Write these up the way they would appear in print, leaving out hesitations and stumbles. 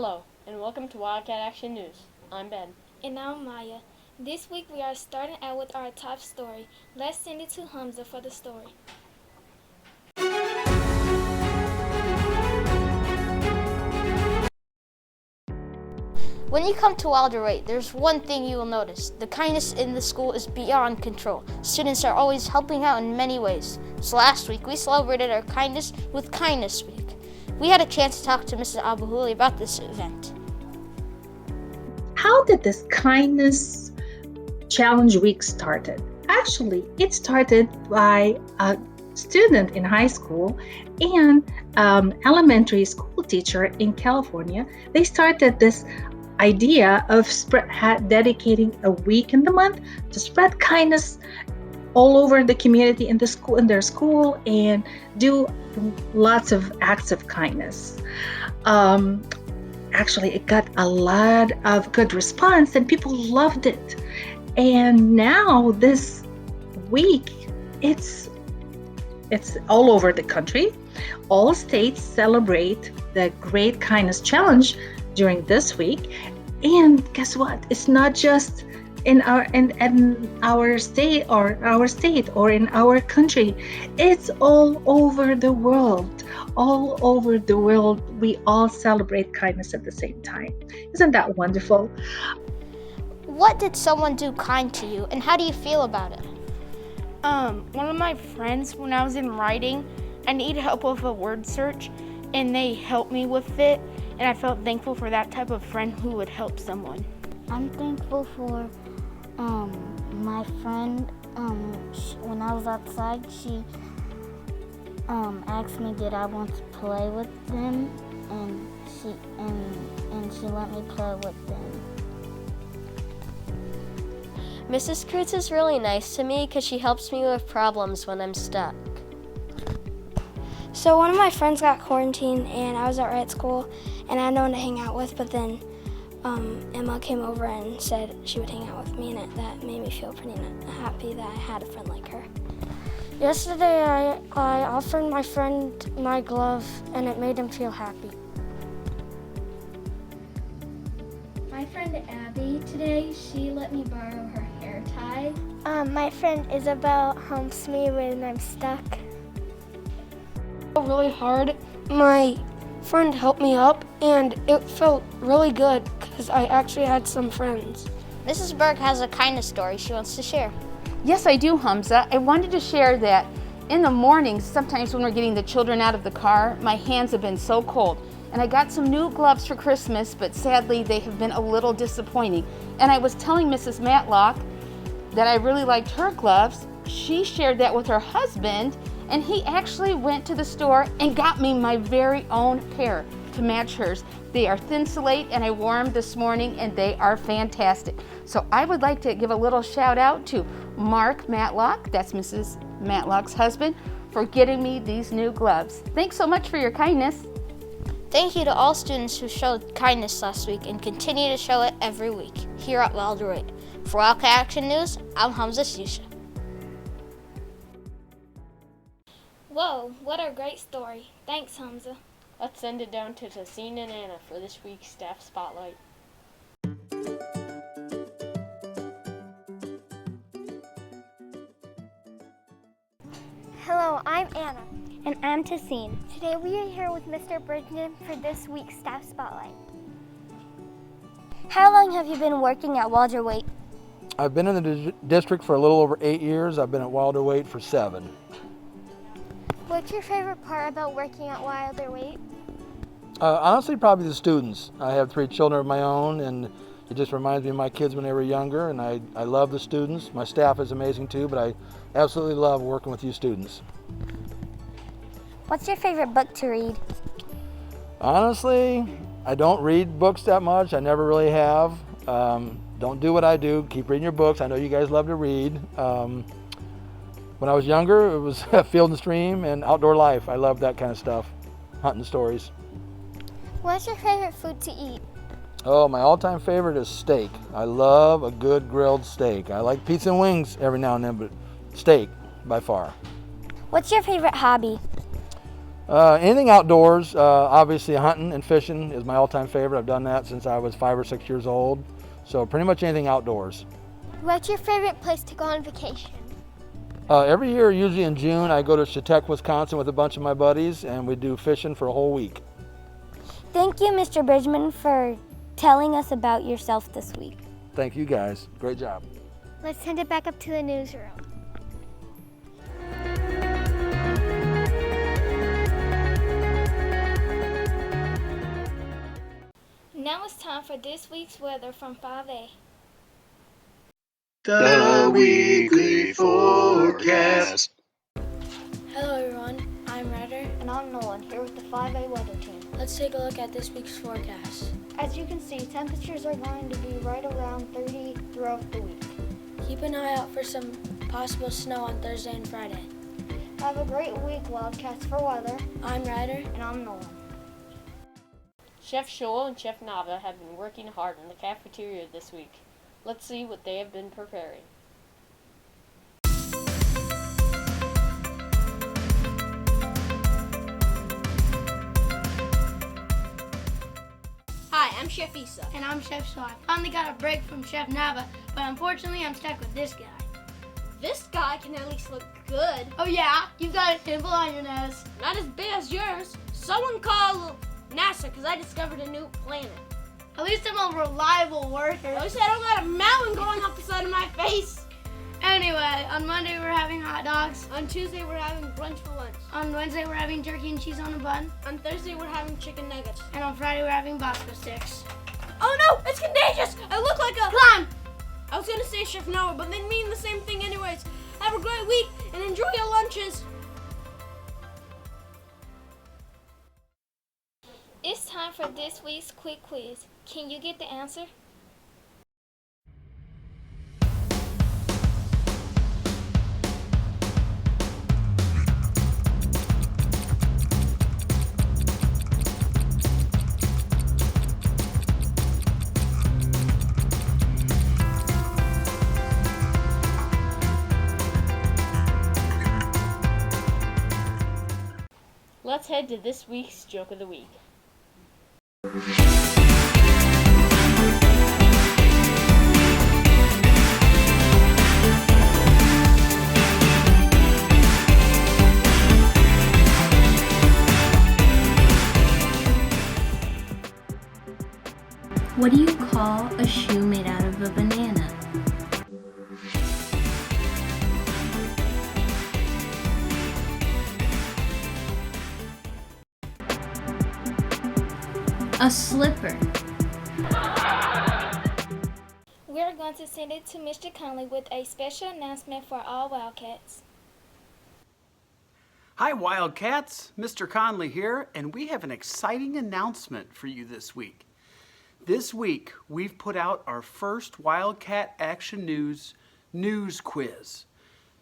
Hello, and welcome to Wildcat Action News. I'm Ben. And I'm Maya. This week we are starting out with our top story. Let's send it to Hamza for the story. When you come to Wilder-Waite, there's one thing you will notice. The kindness in the school is beyond control. Students are always helping out in many ways. So last week, we celebrated our kindness with Kindness Week. We had a chance to talk to Mrs. Abuhuli about this event. How did this Kindness Challenge Week started? Actually, it started by a student in high school and elementary school teacher in California. They started this idea of dedicating a week in the month to spread kindness all over the community in their school and do lots of acts of kindness. Actually, it got a lot of good response and people loved it. And now this week, it's all over the country. All states celebrate the Great Kindness Challenge during this week. And guess what? It's not just in our state or in our country. It's all over the world. All over the world, we all celebrate kindness at the same time. Isn't that wonderful? What did someone do kind to you, and how do you feel about it? One of my friends, when I was in writing, I needed help with a word search, and they helped me with it, and I felt thankful for that type of friend who would help someone. I'm thankful for my friend. When I was outside, she asked me did I want to play with them, and she let me play with them. Mrs. Kreutz is really nice to me because she helps me with problems when I'm stuck. So one of my friends got quarantined and I was at Wright School and I had no one to hang out with, but then Emma came over and said she would hang out with me, and that made me feel pretty happy that I had a friend like her. Yesterday I offered my friend my glove and it made him feel happy. My friend Abby today, she let me borrow her hair tie. My friend Isabel helps me when I'm stuck. Really hard. My friend helped me up and it felt really good because I actually had some friends. Mrs. Berg has a kindness story she wants to share. Yes, I do, Hamza. I wanted to share that in the mornings, sometimes when we're getting the children out of the car, my hands have been so cold. And I got some new gloves for Christmas, but sadly they have been a little disappointing. And I was telling Mrs. Matlock that I really liked her gloves. She shared that with her husband, and he actually went to the store and got me my very own pair to match hers. They are thin slate, and I wore them this morning, and they are fantastic. So I would like to give a little shout out to Mark Matlock, that's Mrs. Matlock's husband, for getting me these new gloves. Thanks so much for your kindness. Thank you to all students who showed kindness last week and continue to show it every week here at Wilder-Waite. For Wildcat Action News, I'm Hamza Susha. Whoa, what a great story. Thanks, Hamza. Let's send it down to Tassine and Anna for this week's Staff Spotlight. Hello, I'm Anna. And I'm Tassine. Today we are here with Mr. Bridgen for this week's Staff Spotlight. How long have you been working at Wilder-Waite? I've been in the district for a little over 8 years. I've been at Wilder-Waite for 7. What's your favorite part about working at Wilder-Waite? Honestly, probably the students. I have 3 children of my own, and it just reminds me of my kids when they were younger, and I love the students. My staff is amazing too, but I absolutely love working with you students. What's your favorite book to read? Honestly, I don't read books that much. I never really have. Don't do what I do. Keep reading your books. I know you guys love to read. When I was younger, it was Field and Stream and Outdoor Life. I love that kind of stuff, hunting stories. What's your favorite food to eat? Oh, my all-time favorite is steak. I love a good grilled steak. I like pizza and wings every now and then, but steak by far. What's your favorite hobby? Anything outdoors, obviously hunting and fishing is my all-time favorite. I've done that since I was 5 or 6 years old. So pretty much anything outdoors. What's your favorite place to go on vacation? Every year, usually in June, I go to Chautauqua, Wisconsin with a bunch of my buddies, and we do fishing for a whole week. Thank you, Mr. Bridgman, for telling us about yourself this week. Thank you guys. Great job. Let's send it back up to the newsroom. Now it's time for this week's weather from 5A. The weekly forecast. Hello everyone, I'm Ryder. And I'm Nolan, here with the 5A weather team. Let's take a look at this week's forecast. As you can see, temperatures are going to be right around 30 throughout the week. Keep an eye out for some possible snow on Thursday and Friday. Have a great week, Wildcats for weather. I'm Ryder. And I'm Nolan. Chef Scholl and Chef Nava have been working hard in the cafeteria this week. Let's see what they have been preparing. Hi, I'm Chef Issa. And I'm Chef Shaw. I finally got a break from Chef Nava, but unfortunately I'm stuck with this guy. This guy can at least look good. Oh yeah? You've got a pimple on your nose. Not as big as yours. Someone call NASA because I discovered a new planet. At least I'm a reliable worker. At least I don't got a mountain going up the side of my face. Anyway, on Monday we're having hot dogs. On Tuesday we're having brunch for lunch. On Wednesday we're having turkey and cheese on a bun. On Thursday we're having chicken nuggets. And on Friday we're having Bosco sticks. Oh no, it's contagious! I look like a clown! I was gonna say Chef Noah, but they mean the same thing anyways. Have a great week and enjoy your lunches. It's time for this week's quick quiz. Can you get the answer? Let's head to this week's Joke of the Week. What do you call a shoe made out of a banana? A slipper. We're going to send it to Mr. Conley with a special announcement for all Wildcats. Hi Wildcats, Mr. Conley here, and we have an exciting announcement for you this week. This week, we've put out our first Wildcat Action News quiz.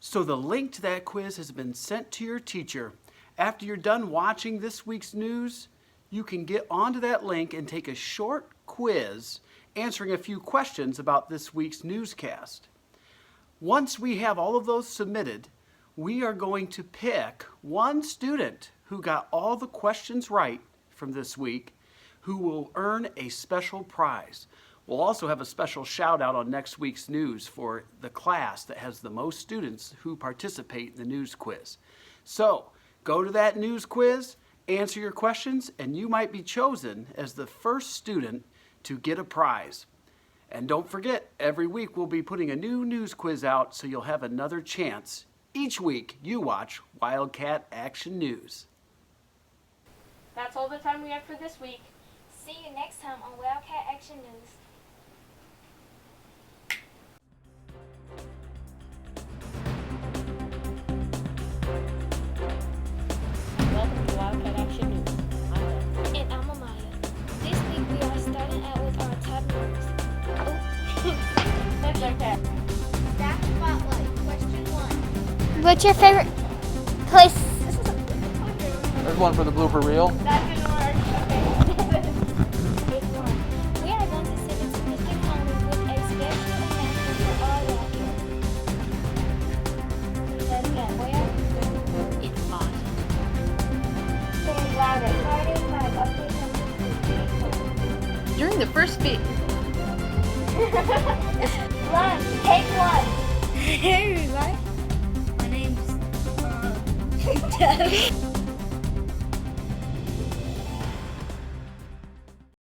So the link to that quiz has been sent to your teacher. After you're done watching this week's news, you can get onto that link and take a short quiz answering a few questions about this week's newscast. Once we have all of those submitted, we are going to pick one student who got all the questions right from this week who will earn a special prize. We'll also have a special shout out on next week's news for the class that has the most students who participate in the news quiz. So go to that news quiz, answer your questions, and you might be chosen as the first student to get a prize. And don't forget, every week we'll be putting a new news quiz out, so you'll have another chance each week you watch Wildcat Action News. That's all the time we have for this week. See you next time on Wildcat Action News. Welcome to Wildcat Action News. I'm Beth. And I'm Amaya. This week we are starting out with our top news. That's okay. Staff Spotlight, question 1. What's your favorite place? There's one for the blooper reel. That didn't work. We are going to send it to Mr. Conley with a special announcement for all Wildcats. Let's get well. It's hot. the first speech. Run, take one. Hey, everybody. My name's Deb.